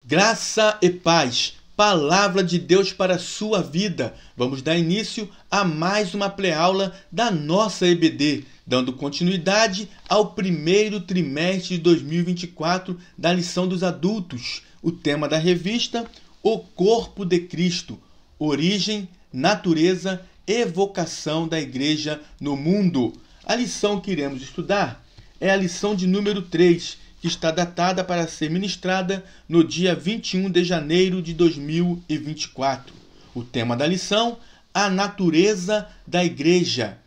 Graça e paz, palavra de Deus para a sua vida. Vamos dar início a mais uma pré-aula da nossa EBD, dando continuidade ao primeiro trimestre de 2024 da lição dos adultos. O tema da revista, o corpo de Cristo, origem, natureza e vocação da igreja no mundo. A lição que iremos estudar é a lição de número 3, que está datada para ser ministrada no dia 21 de janeiro de 2024. O tema da lição, a natureza da igreja.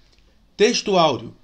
Texto áureo.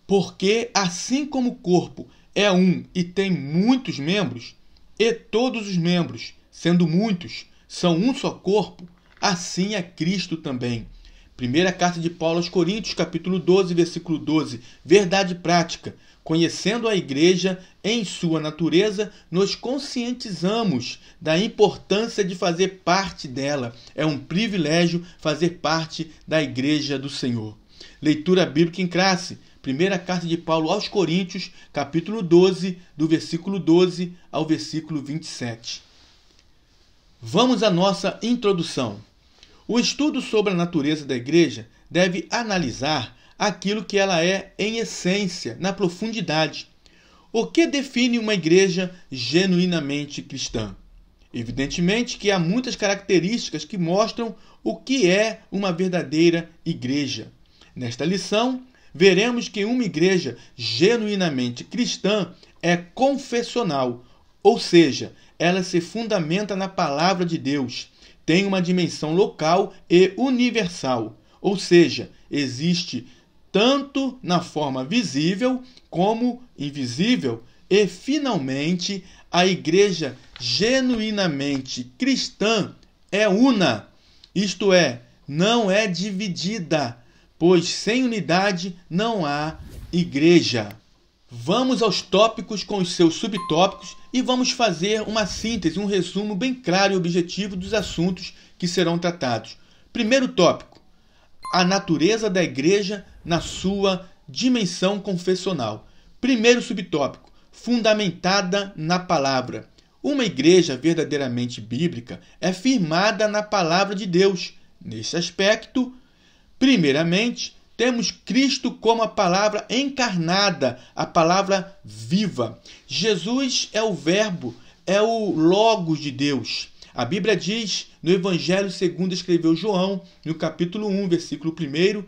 Porque assim como o corpo é um e tem muitos membros, e todos os membros, sendo muitos, são um só corpo, assim é Cristo também. Primeira carta de Paulo aos Coríntios, capítulo 12, versículo 12. Verdade prática. Conhecendo a igreja em sua natureza, nos conscientizamos da importância de fazer parte dela. É um privilégio fazer parte da igreja do Senhor. Leitura bíblica em classe. Primeira carta de Paulo aos Coríntios, capítulo 12, do versículo 12 ao versículo 27. Vamos à nossa introdução. O estudo sobre a natureza da igreja deve analisar aquilo que ela é em essência, na profundidade. O que define uma igreja genuinamente cristã? Evidentemente que há muitas características que mostram o que é uma verdadeira igreja. Nesta lição, veremos que uma igreja genuinamente cristã é confessional, ou seja, ela se fundamenta na palavra de Deus, tem uma dimensão local e universal, ou seja, existe tanto na forma visível como invisível, e, finalmente, a igreja genuinamente cristã é una, isto é, não é dividida, pois sem unidade não há igreja. Vamos aos tópicos com os seus subtópicos e vamos fazer uma síntese, um resumo bem claro e objetivo dos assuntos que serão tratados. Primeiro tópico, a natureza da igreja na sua dimensão confessional. Primeiro subtópico, fundamentada na palavra. Uma igreja verdadeiramente bíblica é firmada na palavra de Deus. Nesse aspecto, primeiramente, temos Cristo como a palavra encarnada, a palavra viva. Jesus é o verbo, é o logos de Deus. A Bíblia diz, no Evangelho segundo escreveu João, no capítulo 1, versículo 1,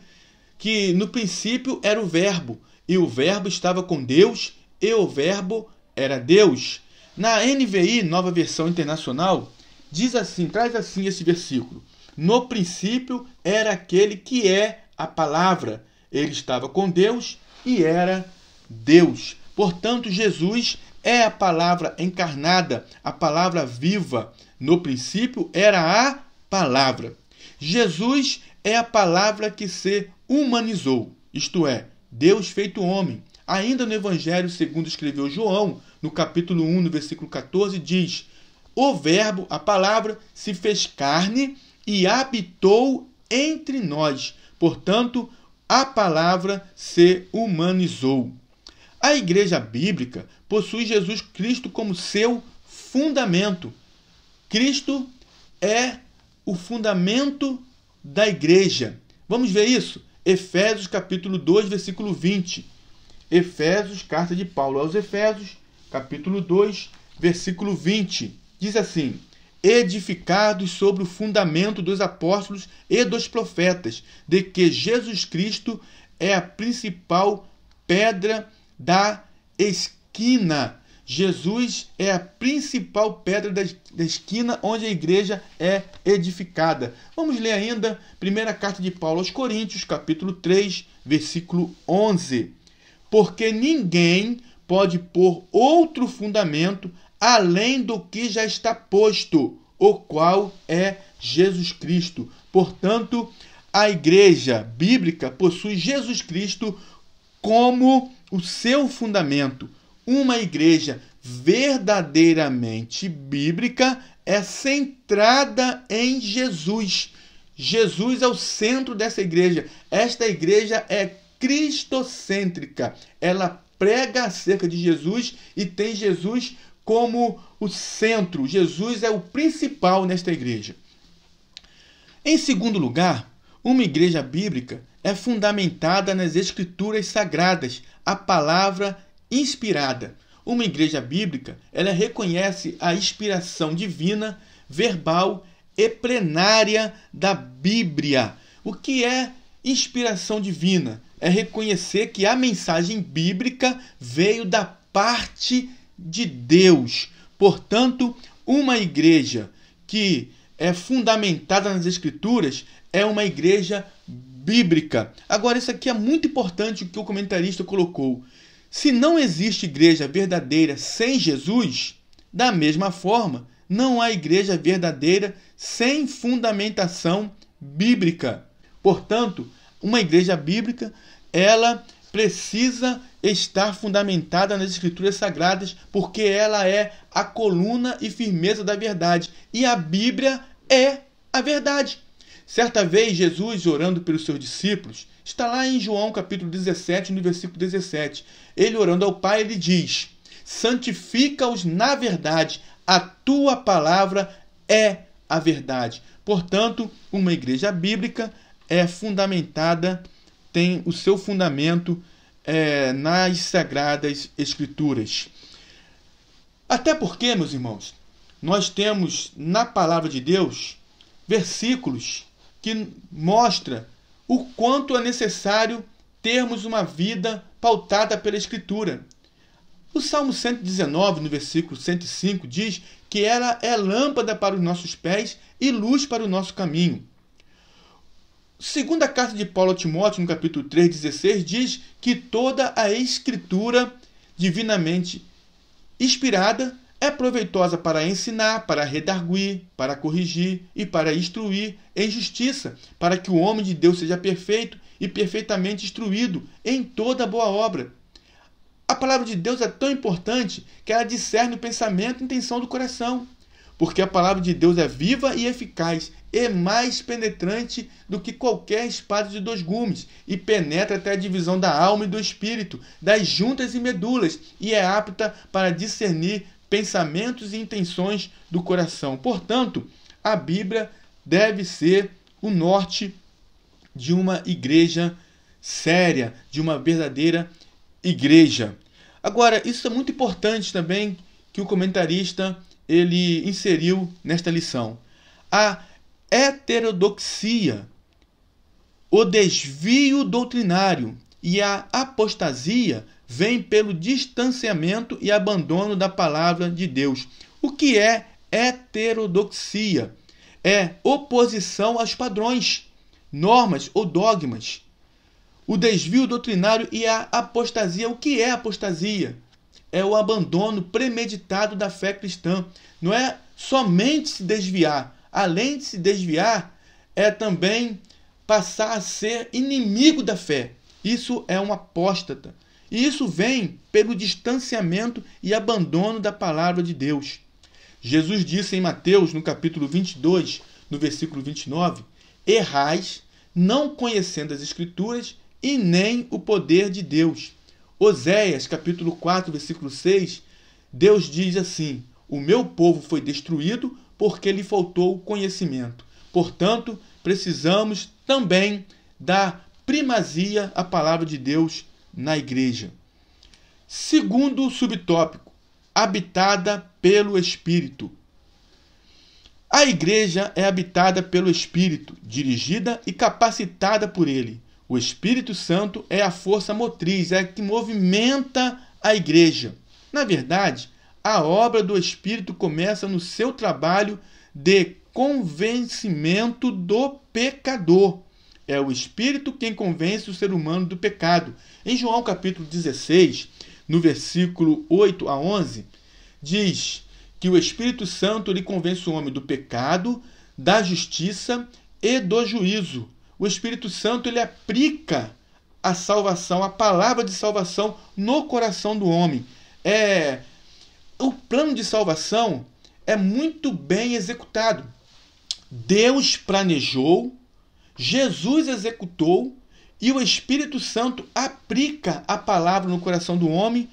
que no princípio era o verbo, e o verbo estava com Deus, e o verbo era Deus. Na NVI, Nova Versão Internacional, diz assim, traz assim esse versículo. No princípio era aquele que é a palavra. Ele estava com Deus e era Deus. Portanto, Jesus é a palavra encarnada, a palavra viva. No princípio era a palavra. Jesus é a palavra que se humanizou, isto é, Deus feito homem. Ainda no Evangelho segundo escreveu João, no capítulo 1, no versículo 14, diz: o verbo, a palavra, se fez carne e habitou entre nós. Portanto, a palavra se humanizou. A igreja bíblica possui Jesus Cristo como seu fundamento. Cristo é o fundamento da igreja. Vamos ver isso? Efésios capítulo 2, versículo 20. Efésios, carta de Paulo aos Efésios, capítulo 2, versículo 20. Diz assim: edificados sobre o fundamento dos apóstolos e dos profetas, de que Jesus Cristo é a principal pedra da esquina. Jesus é a principal pedra da esquina onde a igreja é edificada. Vamos ler ainda primeira carta de Paulo aos Coríntios, capítulo 3, versículo 11. Porque ninguém pode pôr outro fundamento além do que já está posto, o qual é Jesus Cristo. Portanto, a igreja bíblica possui Jesus Cristo como o seu fundamento. Uma igreja verdadeiramente bíblica é centrada em Jesus. Jesus é o centro dessa igreja. Esta igreja é cristocêntrica. Ela prega acerca de Jesus e tem Jesus como o centro. Jesus é o principal nesta igreja. Em segundo lugar, uma igreja bíblica é fundamentada nas escrituras sagradas, a palavra inspirada. Uma igreja bíblica, ela reconhece a inspiração divina, verbal e plenária da Bíblia. O que é inspiração divina? É reconhecer que a mensagem bíblica veio da parte de Deus. Portanto, uma igreja que é fundamentada nas Escrituras é uma igreja bíblica. Agora, isso aqui é muito importante o que o comentarista colocou. Se não existe igreja verdadeira sem Jesus, da mesma forma, não há igreja verdadeira sem fundamentação bíblica. Portanto, uma igreja bíblica, ela precisa estar fundamentada nas Escrituras Sagradas, porque ela é a coluna e firmeza da verdade. E a Bíblia é a verdade. Certa vez, Jesus, orando pelos seus discípulos, está lá em João capítulo 17, no versículo 17. Ele orando ao Pai, ele diz: santifica-os na verdade, a tua palavra é a verdade. Portanto, uma igreja bíblica é fundamentada, tem o seu fundamento nas Sagradas Escrituras. Até porque, meus irmãos, nós temos na palavra de Deus versículos que mostram o quanto é necessário termos uma vida pautada pela Escritura. O Salmo 119, no versículo 105, diz que ela é lâmpada para os nossos pés e luz para o nosso caminho. Segunda carta de Paulo a Timóteo, no capítulo 3,16, diz que toda a Escritura divinamente inspirada é proveitosa para ensinar, para redarguir, para corrigir e para instruir em justiça, para que o homem de Deus seja perfeito e perfeitamente instruído em toda boa obra. A palavra de Deus é tão importante que ela discerne o pensamento e a intenção do coração, porque a palavra de Deus é viva e eficaz, e mais penetrante do que qualquer espada de 2 gumes, e penetra até a divisão da alma e do espírito, das juntas e medulas, e é apta para discernir pensamentos e intenções do coração. Portanto, a Bíblia deve ser o norte de uma igreja séria, de uma verdadeira igreja. Agora, isso é muito importante também que o comentarista ele inseriu nesta lição. A heterodoxia, o desvio doutrinário e a apostasia vem pelo distanciamento e abandono da palavra de Deus. O que é heterodoxia? É oposição aos padrões, normas ou dogmas. O desvio doutrinário e a apostasia. O que é apostasia? É o abandono premeditado da fé cristã. Não é somente se desviar. Além de se desviar, é também passar a ser inimigo da fé. Isso é um apóstata. E isso vem pelo distanciamento e abandono da palavra de Deus. Jesus disse em Mateus, no capítulo 22, no versículo 29, errais, não conhecendo as Escrituras e nem o poder de Deus. Oséias, capítulo 4, versículo 6, Deus diz assim: o meu povo foi destruído porque lhe faltou conhecimento. Portanto, precisamos também dar primazia à palavra de Deus na igreja. Segundo subtópico, habitada pelo Espírito. A igreja é habitada pelo Espírito, dirigida e capacitada por ele. O Espírito Santo é a força motriz, é a que movimenta a igreja. Na verdade, a obra do Espírito começa no seu trabalho de convencimento do pecador. É o Espírito quem convence o ser humano do pecado. Em João capítulo 16, no versículo 8 a 11, diz que o Espírito Santo lhe convence o homem do pecado, da justiça e do juízo. O Espírito Santo ele aplica a salvação, a palavra de salvação no coração do homem. O plano de salvação é muito bem executado. Deus planejou, Jesus executou e o Espírito Santo aplica a palavra no coração do homem,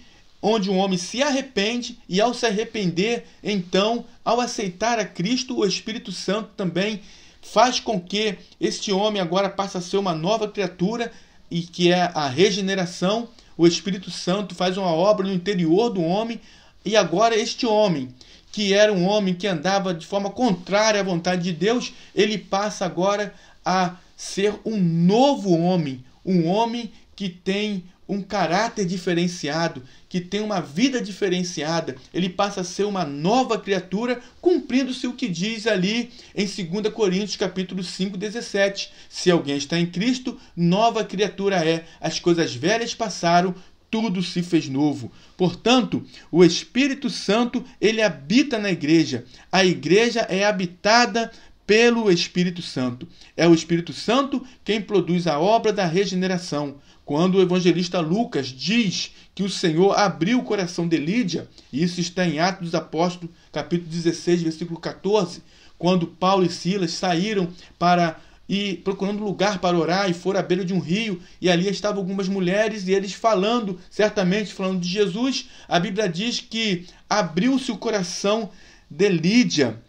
onde um homem se arrepende e, ao se arrepender, então, ao aceitar a Cristo, o Espírito Santo também faz com que este homem agora passe a ser uma nova criatura, e que é a regeneração. O Espírito Santo faz uma obra no interior do homem, e agora este homem, que era um homem que andava de forma contrária à vontade de Deus, ele passa agora a ser um novo homem, um homem que tem um caráter diferenciado, que tem uma vida diferenciada. Ele passa a ser uma nova criatura, cumprindo-se o que diz ali em 2 Coríntios capítulo 5, 17. Se alguém está em Cristo, nova criatura é. As coisas velhas passaram, tudo se fez novo. Portanto, o Espírito Santo, ele habita na igreja. A igreja é habitada pelo Espírito Santo. É o Espírito Santo quem produz a obra da regeneração. Quando o evangelista Lucas diz que o Senhor abriu o coração de Lídia, e isso está em Atos dos Apóstolos, capítulo 16, versículo 14, quando Paulo e Silas saíram para ir procurando lugar para orar e foram à beira de um rio, e ali estavam algumas mulheres e eles falando, certamente falando de Jesus, a Bíblia diz que abriu-se o coração de Lídia.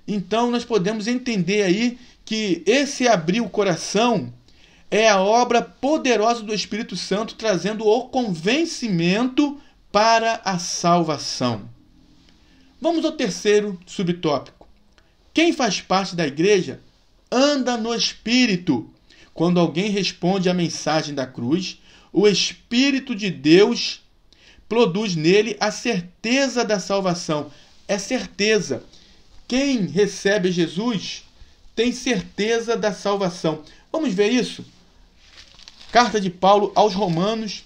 Então nós podemos entender aí que esse abrir o coração é a obra poderosa do Espírito Santo trazendo o convencimento para a salvação. Vamos ao terceiro subtópico. Quem faz parte da igreja anda no Espírito. Quando alguém responde à mensagem da cruz, o Espírito de Deus produz nele a certeza da salvação. É certeza. Quem recebe Jesus tem certeza da salvação. Vamos ver isso? Carta de Paulo aos Romanos,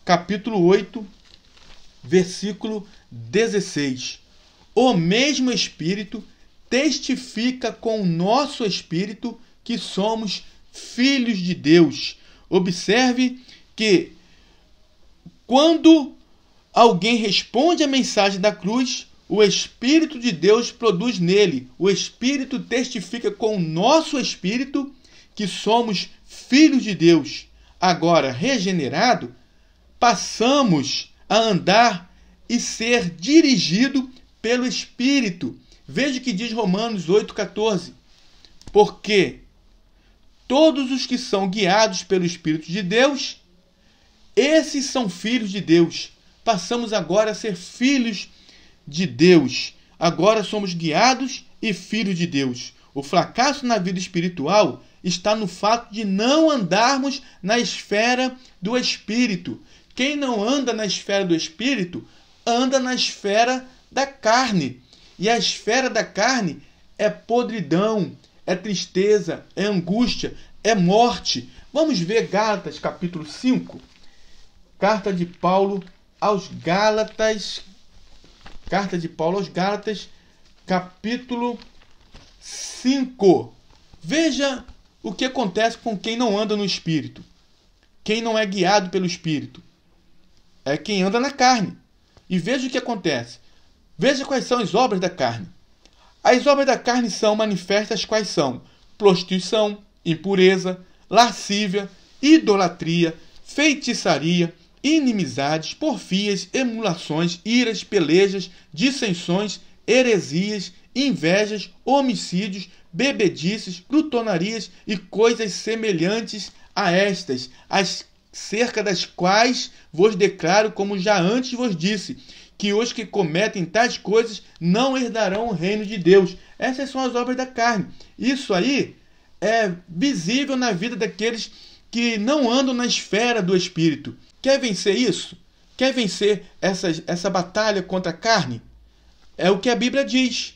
capítulo 8, versículo 16. O mesmo Espírito testifica com o nosso Espírito que somos filhos de Deus. Observe que quando alguém responde à mensagem da cruz, o Espírito de Deus produz nele. O Espírito testifica com o nosso Espírito que somos filhos de Deus. Agora, regenerado, passamos a andar e ser dirigido pelo Espírito. Veja o que diz Romanos 8,14. Porque todos os que são guiados pelo Espírito de Deus, esses são filhos de Deus. Passamos agora a ser filhos de Deus. Agora somos guiados e filhos de Deus. O fracasso na vida espiritual está no fato de não andarmos na esfera do Espírito. Quem não anda na esfera do Espírito, anda na esfera da carne. E a esfera da carne é podridão, é tristeza, é angústia, é morte. Vamos ver Gálatas, capítulo 5. Carta de Paulo aos Gálatas. Carta de Paulo aos Gálatas, capítulo 5. Veja o que acontece com quem não anda no Espírito. Quem não é guiado pelo Espírito é quem anda na carne. E veja o que acontece. Veja quais são as obras da carne. As obras da carne são manifestas quais são? Prostituição, impureza, lascívia, idolatria, feitiçaria, inimizades, porfias, emulações, iras, pelejas, dissensões, heresias, invejas, homicídios, bebedices, glutonarias e coisas semelhantes a estas, acerca das quais vos declaro, como já antes vos disse, que os que cometem tais coisas não herdarão o reino de Deus. Essas são as obras da carne. Isso aí é visível na vida daqueles que não andam na esfera do Espírito. Quer vencer isso? Quer vencer essa batalha contra a carne? É o que a Bíblia diz.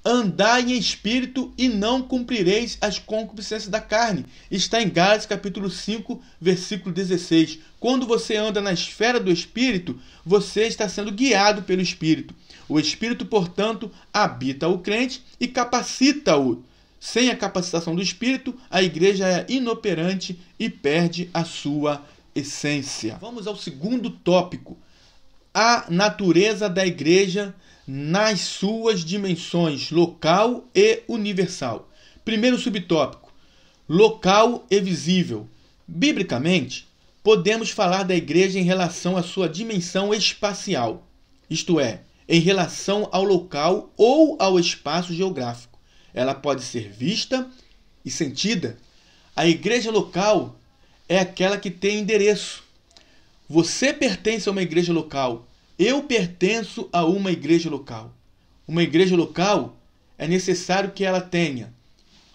Andai em espírito e não cumprireis as concupiscências da carne. Está em Gálatas capítulo 5, versículo 16. Quando você anda na esfera do Espírito, você está sendo guiado pelo Espírito. O Espírito, portanto, habita o crente e capacita-o. Sem a capacitação do Espírito, a igreja é inoperante e perde a sua essência. Vamos ao segundo tópico. A natureza da igreja nas suas dimensões local e universal. Primeiro subtópico, local e visível. Biblicamente, podemos falar da igreja em relação à sua dimensão espacial, isto é, em relação ao local ou ao espaço geográfico. Ela pode ser vista e sentida. A igreja local é aquela que tem endereço. Você pertence a uma igreja local. Eu pertenço a uma igreja local. Uma igreja local é necessário que ela tenha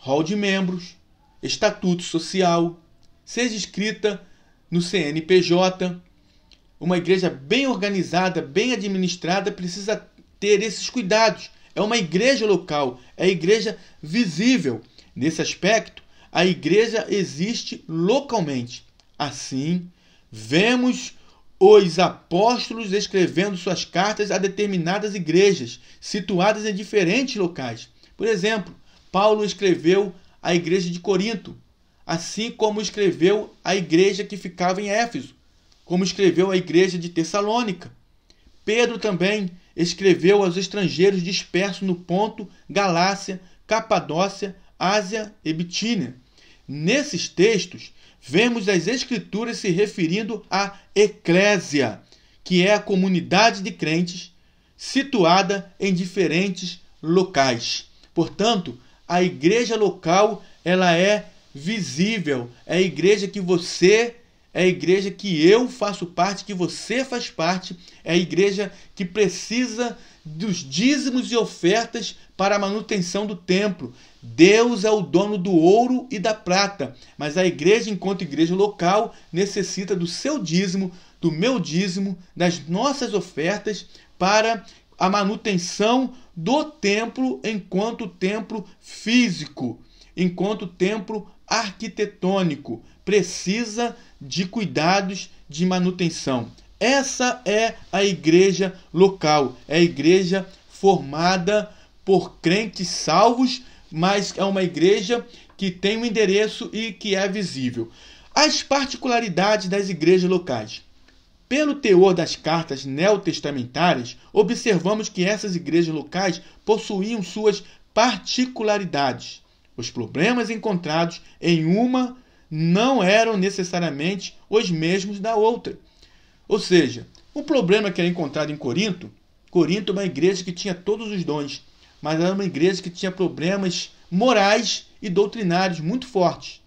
rol de membros, estatuto social, seja inscrita no CNPJ. Uma igreja bem organizada, bem administrada, precisa ter esses cuidados. É uma igreja local, é a igreja visível. Nesse aspecto, a igreja existe localmente. Assim, vemos os apóstolos escrevendo suas cartas a determinadas igrejas, situadas em diferentes locais. Por exemplo, Paulo escreveu à igreja de Corinto, assim como escreveu à igreja que ficava em Éfeso, como escreveu à igreja de Tessalônica. Pedro também escreveu aos estrangeiros dispersos no Ponto, Galácia, Capadócia, Ásia e Bitínia. Nesses textos, vemos as Escrituras se referindo à eclésia, que é a comunidade de crentes situada em diferentes locais. Portanto, a igreja local ela é visível, é a igreja que você, é a igreja que eu faço parte, que você faz parte, é a igreja que precisa dos dízimos e ofertas para a manutenção do templo. Deus é o dono do ouro e da prata, mas a igreja, enquanto igreja local, necessita do seu dízimo, do meu dízimo, das nossas ofertas para a manutenção do templo enquanto templo físico, enquanto templo arquitetônico. Precisa de cuidados de manutenção. Essa é a igreja local, é a igreja formada por crentes salvos, mas é uma igreja que tem um endereço e que é visível. As particularidades das igrejas locais. Pelo teor das cartas neotestamentárias, observamos que essas igrejas locais possuíam suas particularidades. Os problemas encontrados em uma não eram necessariamente os mesmos da outra. Ou seja, o problema que era encontrado em Corinto é uma igreja que tinha todos os dons, mas era uma igreja que tinha problemas morais e doutrinários muito fortes.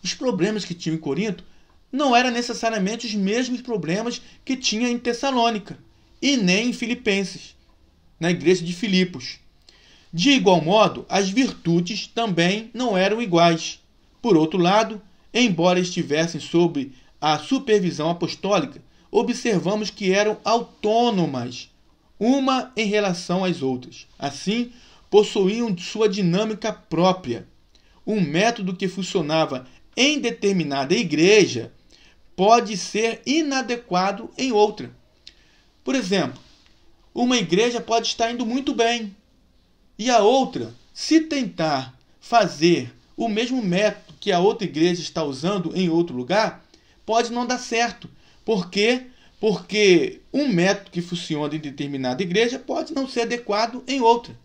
Os problemas que tinham em Corinto não eram necessariamente os mesmos problemas que tinha em Tessalônica e nem em Filipenses, na igreja de Filipos. De igual modo, as virtudes também não eram iguais. Por outro lado, embora estivessem sob a supervisão apostólica, observamos que eram autônomas, uma em relação às outras. Assim, possuíam sua dinâmica própria. Um método que funcionava em determinada igreja pode ser inadequado em outra. Por exemplo, uma igreja pode estar indo muito bem e a outra, se tentar fazer o mesmo método que a outra igreja está usando em outro lugar, pode não dar certo. Por quê? Porque um método que funciona em determinada igreja pode não ser adequado em outra.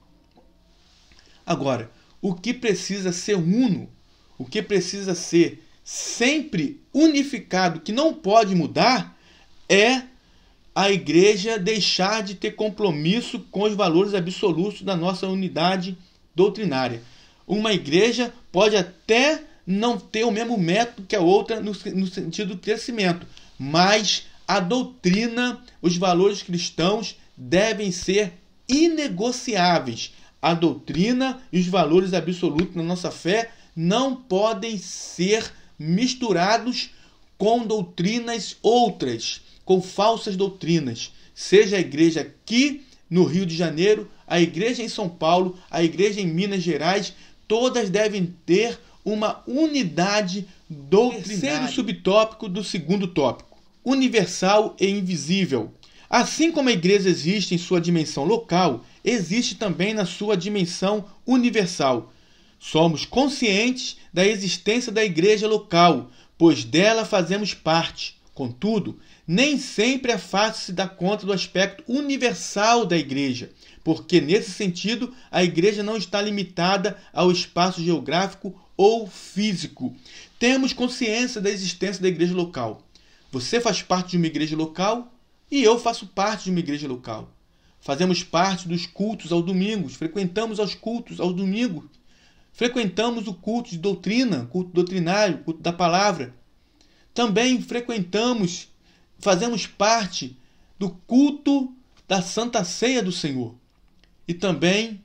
Agora, o que precisa ser uno, o que precisa ser sempre unificado, que não pode mudar, é a igreja deixar de ter compromisso com os valores absolutos da nossa unidade doutrinária. Uma igreja pode até não ter o mesmo método que a outra no sentido do crescimento, mas a doutrina, os valores cristãos devem ser inegociáveis. A doutrina e os valores absolutos da nossa fé não podem ser misturados com doutrinas outras, com falsas doutrinas. Seja a igreja aqui no Rio de Janeiro, a igreja em São Paulo, a igreja em Minas Gerais, todas devem ter uma unidade doutrinária. Terceiro subtópico do segundo tópico: universal e invisível. Assim como a igreja existe em sua dimensão local, existe também na sua dimensão universal. Somos conscientes da existência da igreja local, pois dela fazemos parte. Contudo, nem sempre é fácil se dar conta do aspecto universal da igreja, porque, nesse sentido, a igreja não está limitada ao espaço geográfico ou físico. Temos consciência da existência da igreja local. Você faz parte de uma igreja local e eu faço parte de uma igreja local. Fazemos parte dos cultos aos domingos, frequentamos os cultos aos domingos, frequentamos o culto de doutrina, culto doutrinário, culto da palavra. Também fazemos parte do culto da Santa Ceia do Senhor. E também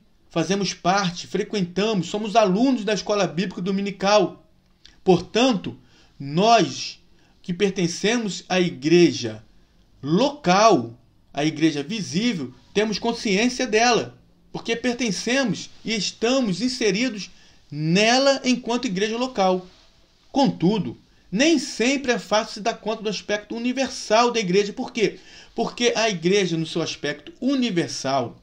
frequentamos, somos alunos da Escola Bíblica Dominical. Portanto, nós que pertencemos à igreja local, à igreja visível, temos consciência dela, porque pertencemos e estamos inseridos nela enquanto igreja local. Contudo, nem sempre é fácil se dar conta do aspecto universal da igreja. Por quê? Porque a igreja, no seu aspecto universal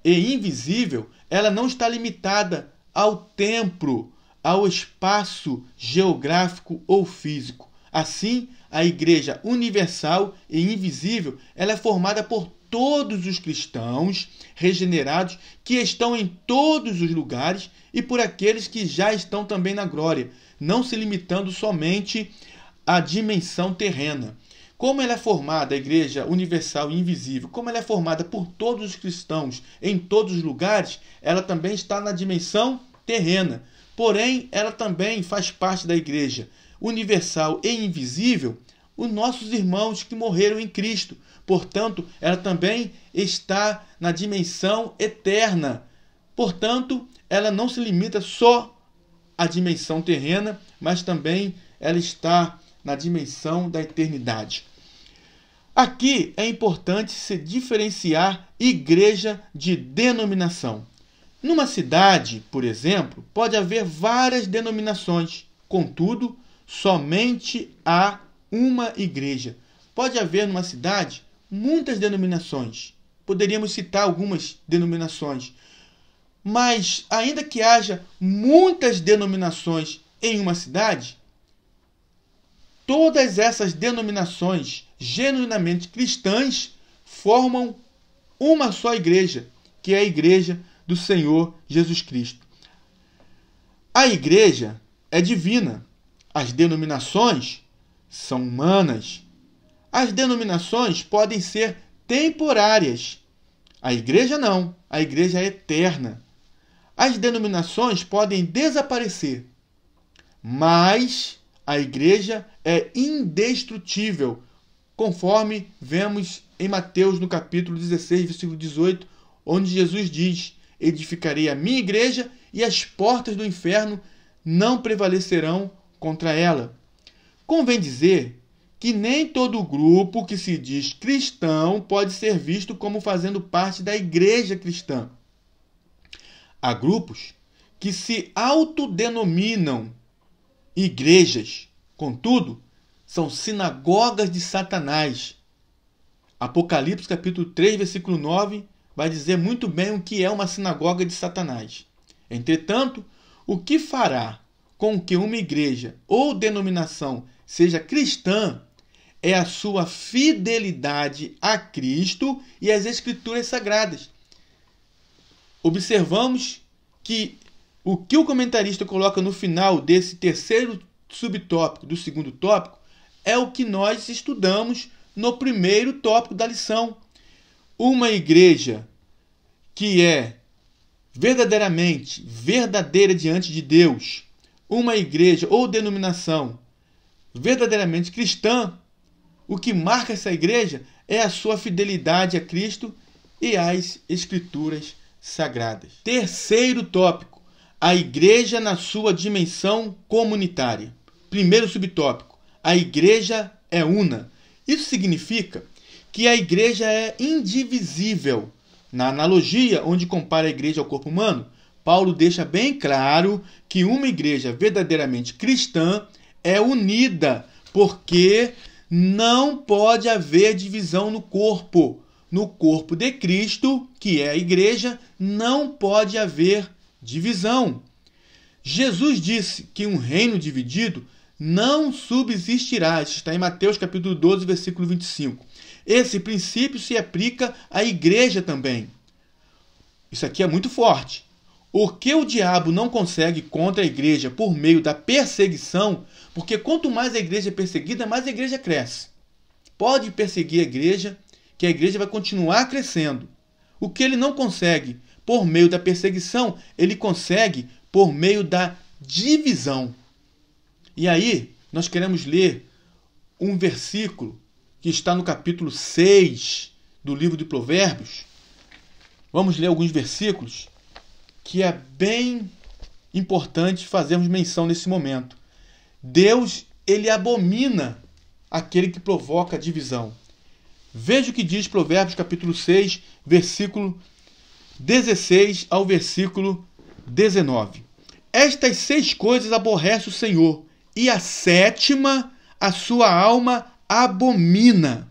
e invisível, ela não está limitada ao tempo, ao espaço geográfico ou físico. Assim, a igreja universal e invisível, ela é formada por todos os cristãos regenerados que estão em todos os lugares e por aqueles que já estão também na glória, não se limitando somente à dimensão terrena. Como ela é formada, a igreja universal e invisível, como ela é formada por todos os cristãos em todos os lugares, ela também está na dimensão terrena. Porém, ela também faz parte da igreja universal e invisível, os nossos irmãos que morreram em Cristo. Portanto, ela também está na dimensão eterna. Portanto, ela não se limita só à dimensão terrena, mas também ela está na dimensão da eternidade. Aqui é importante se diferenciar igreja de denominação. Numa cidade, por exemplo, pode haver várias denominações, contudo, somente há uma igreja. Pode haver numa cidade muitas denominações. Poderíamos citar algumas denominações. Mas, ainda que haja muitas denominações em uma cidade, todas essas denominações genuinamente cristãs formam uma só igreja, que é a igreja do Senhor Jesus Cristo. A igreja é divina. As denominações são humanas. As denominações podem ser temporárias. A igreja não. A igreja é eterna. As denominações podem desaparecer, mas a igreja é indestrutível, conforme vemos em Mateus, no capítulo 16, versículo 18, onde Jesus diz: edificarei a minha igreja e as portas do inferno não prevalecerão contra ela. Convém dizer que nem todo grupo que se diz cristão pode ser visto como fazendo parte da igreja cristã. Há grupos que se autodenominam igrejas, contudo, são sinagogas de Satanás. Apocalipse capítulo 3, versículo 9, vai dizer muito bem o que é uma sinagoga de Satanás. Entretanto, o que fará com que uma igreja ou denominação seja cristã é a sua fidelidade a Cristo e às Escrituras Sagradas. Observamos que o comentarista coloca no final desse terceiro subtópico, do segundo tópico, é o que nós estudamos no primeiro tópico da lição. Uma igreja que é verdadeira diante de Deus, uma igreja ou denominação verdadeiramente cristã, o que marca essa igreja é a sua fidelidade a Cristo e às Escrituras Sagradas. Terceiro tópico, a igreja na sua dimensão comunitária. Primeiro subtópico, a igreja é una. Isso significa que a igreja é indivisível. Na analogia onde compara a igreja ao corpo humano, Paulo deixa bem claro que uma igreja verdadeiramente cristã é unida, porque não pode haver divisão no corpo. No corpo de Cristo, que é a igreja, não pode haver divisão. Jesus disse que um reino dividido não subsistirá. Isso está em Mateus capítulo 12, versículo 25. Esse princípio se aplica à igreja também. Isso aqui é muito forte. O que o diabo não consegue contra a igreja por meio da perseguição, porque quanto mais a igreja é perseguida, mais a igreja cresce. Pode perseguir a igreja, que a igreja vai continuar crescendo. O que ele não consegue por meio da perseguição, ele consegue por meio da divisão. E aí, nós queremos ler um versículo que está no capítulo 6 do livro de Provérbios. Vamos ler alguns versículos que é bem importante fazermos menção nesse momento. Deus, ele abomina aquele que provoca a divisão. Veja o que diz Provérbios capítulo 6, versículo 16 ao versículo 19. Estas 6 coisas aborrece o Senhor, e a 7ª a sua alma abomina: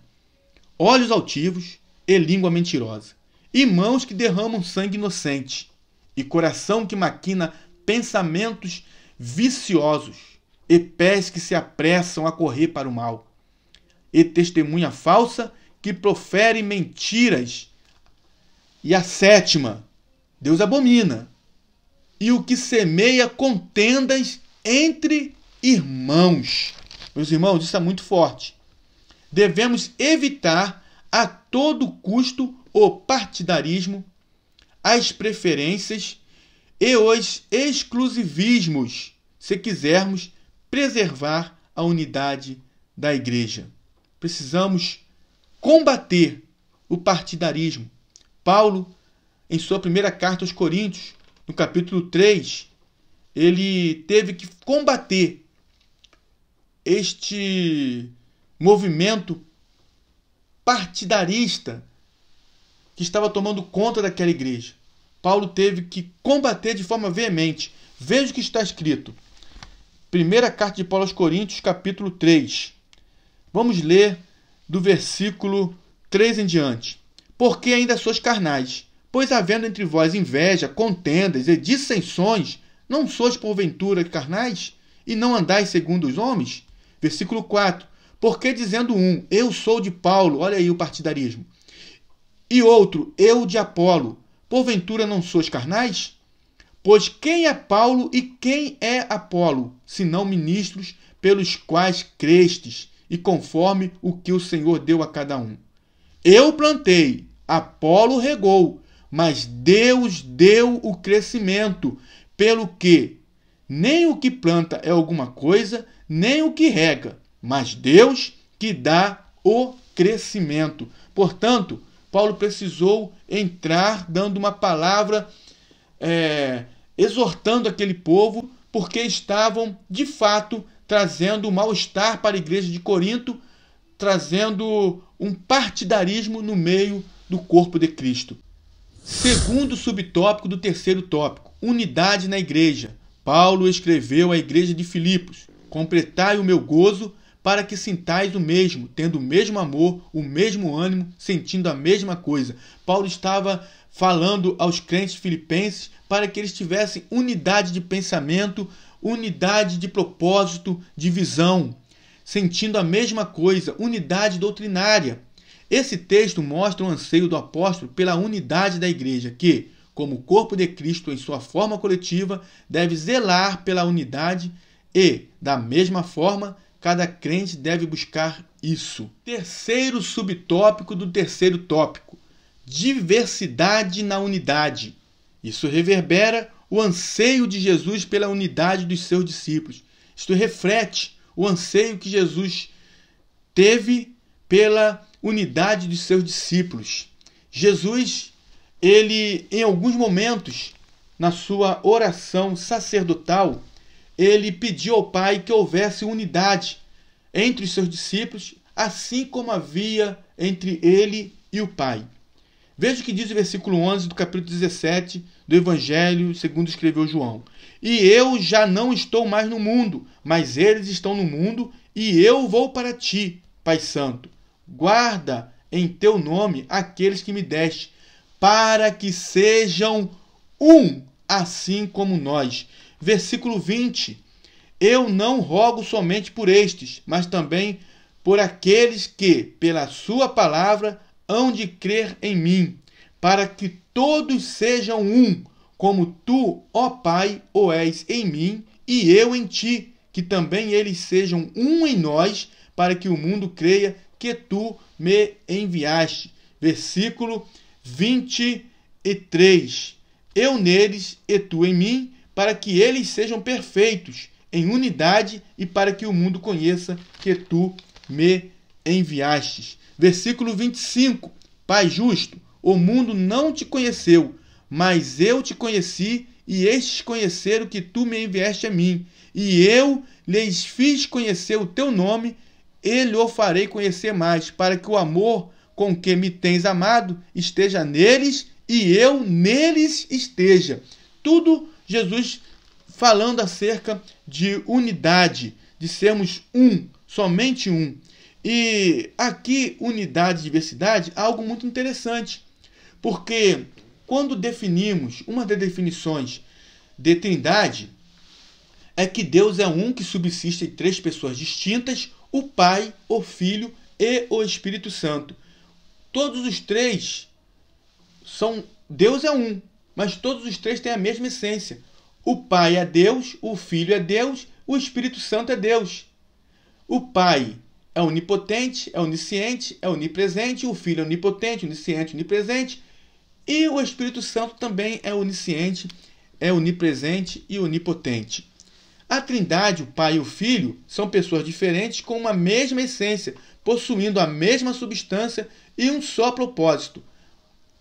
olhos altivos e língua mentirosa, e mãos que derramam sangue inocente, e coração que maquina pensamentos viciosos, e pés que se apressam a correr para o mal, e testemunha falsa que profere mentiras. E a 7ª, Deus abomina: e o que semeia contendas entre irmãos. Meus irmãos, isso é muito forte. Devemos evitar a todo custo o partidarismo, as preferências e os exclusivismos, se quisermos preservar a unidade da igreja. Precisamos combater o partidarismo. Paulo, em sua primeira carta aos Coríntios, no capítulo 3, ele teve que combater este movimento partidarista que estava tomando conta daquela igreja. Paulo teve que combater de forma veemente. Veja o que está escrito. Primeira carta de Paulo aos Coríntios, capítulo 3. Vamos ler do versículo 3 em diante. Porque ainda sois carnais, pois havendo entre vós inveja, contendas e dissensões, não sois porventura carnais, e não andais segundo os homens? Versículo 4. Porque dizendo um, eu sou de Paulo, olha aí o partidarismo, e outro, eu de Apolo, porventura não sois carnais? Pois quem é Paulo e quem é Apolo, senão ministros pelos quais crestes, e conforme o que o Senhor deu a cada um? Eu plantei, Apolo regou, mas Deus deu o crescimento, pelo que nem o que planta é alguma coisa, nem o que rega, mas Deus que dá o crescimento. Portanto, Paulo precisou entrar dando uma palavra exortando aquele povo, porque estavam, de fato, trazendo um mal-estar para a igreja de Corinto, trazendo um partidarismo no meio do corpo de Cristo. Segundo subtópico do terceiro tópico, unidade na igreja. Paulo escreveu à igreja de Filipos: completai o meu gozo, para que sintais o mesmo, tendo o mesmo amor, o mesmo ânimo, sentindo a mesma coisa. Paulo estava falando aos crentes filipenses para que eles tivessem unidade de pensamento, unidade de propósito, de visão, sentindo a mesma coisa, unidade doutrinária. Esse texto mostra o anseio do apóstolo pela unidade da igreja, que, como corpo de Cristo em sua forma coletiva, deve zelar pela unidade e, da mesma forma, cada crente deve buscar isso. Terceiro subtópico do terceiro tópico: diversidade na unidade. Isso reverbera o anseio de Jesus pela unidade dos seus discípulos. Isto reflete o anseio que Jesus teve pela unidade dos seus discípulos. Jesus, ele, em alguns momentos, na sua oração sacerdotal, ele pediu ao Pai que houvesse unidade entre os seus discípulos, assim como havia entre ele e o Pai. Veja o que diz o versículo 11 do capítulo 17 do Evangelho segundo escreveu João. E eu já não estou mais no mundo, mas eles estão no mundo, e eu vou para ti, Pai Santo. Guarda em teu nome aqueles que me deste, para que sejam um, assim como nós. Versículo 20. Eu não rogo somente por estes, mas também por aqueles que, pela sua palavra, hão de crer em mim, para que todos sejam um, como tu, ó Pai, o és em mim e eu em ti, que também eles sejam um em nós, para que o mundo creia que tu me enviaste. Versículo 23. Eu neles e tu em mim, para que eles sejam perfeitos em unidade e para que o mundo conheça que tu me enviastes. Versículo 25. Pai justo, o mundo não te conheceu, mas eu te conheci e estes conheceram que tu me enviaste a mim. E eu lhes fiz conhecer o teu nome e lhe o farei conhecer mais, para que o amor com que me tens amado esteja neles e eu neles esteja. Tudo Jesus falando acerca de unidade, de sermos um, somente um. E aqui, unidade e diversidade, é algo muito interessante, porque quando definimos, uma das definições de Trindade é que Deus é um que subsiste em três pessoas distintas, o Pai, o Filho e o Espírito Santo. Todos os três são... Deus é um, mas todos os três têm a mesma essência. O Pai é Deus, o Filho é Deus, o Espírito Santo é Deus. O Pai é onipotente, é onisciente, é onipresente, o Filho é onipotente, onisciente, onipresente, e o Espírito Santo também é onisciente, é onipresente e onipotente. A Trindade, o Pai e o Filho, são pessoas diferentes com uma mesma essência, possuindo a mesma substância e um só propósito.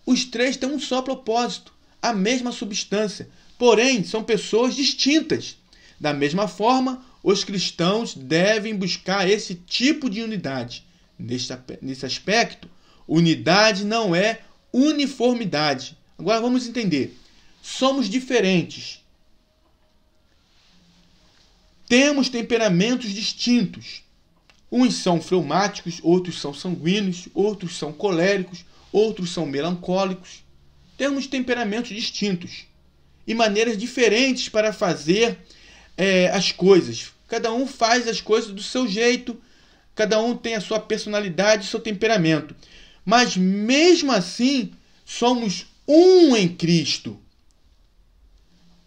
Os três têm um só propósito, a mesma substância, porém são pessoas distintas. Da mesma forma, os cristãos devem buscar esse tipo de unidade. Nesse aspecto, unidade não é uniformidade. Agora vamos entender. Somos diferentes. Temos temperamentos distintos. Uns são fleumáticos, outros são sanguíneos, outros são coléricos, outros são melancólicos. Temos temperamentos distintos e maneiras diferentes para fazer as coisas. Cada um faz as coisas do seu jeito, cada um tem a sua personalidade, seu temperamento. Mas mesmo assim, somos um em Cristo.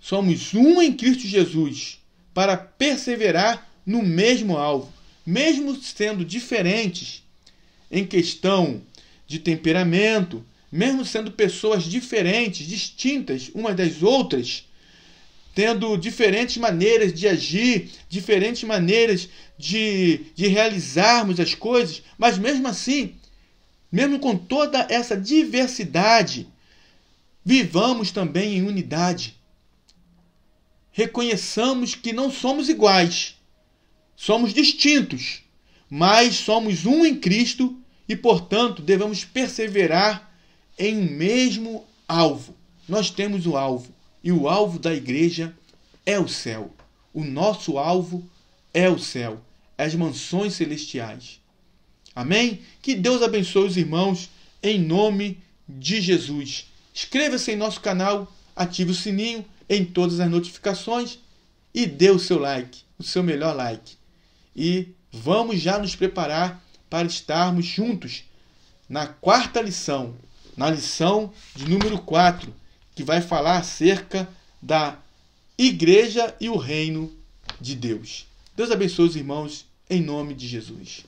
Somos um em Cristo Jesus, para perseverar no mesmo alvo. Mesmo sendo diferentes em questão de temperamento, mesmo sendo pessoas diferentes, distintas umas das outras, tendo diferentes maneiras de agir, diferentes maneiras de realizarmos as coisas, mas mesmo assim, mesmo com toda essa diversidade, vivamos também em unidade. Reconheçamos que não somos iguais, somos distintos, mas somos um em Cristo e, portanto, devemos perseverar em um mesmo alvo. Nós temos o alvo, e o alvo da igreja é o céu. O nosso alvo é o céu, as mansões celestiais. Amém? Que Deus abençoe os irmãos em nome de Jesus. Inscreva-se em nosso canal, ative o sininho em todas as notificações e dê o seu like, o seu melhor like. E vamos já nos preparar para estarmos juntos na quarta lição, na lição de número 4, que vai falar acerca da igreja e o reino de Deus. Deus abençoe os irmãos em nome de Jesus.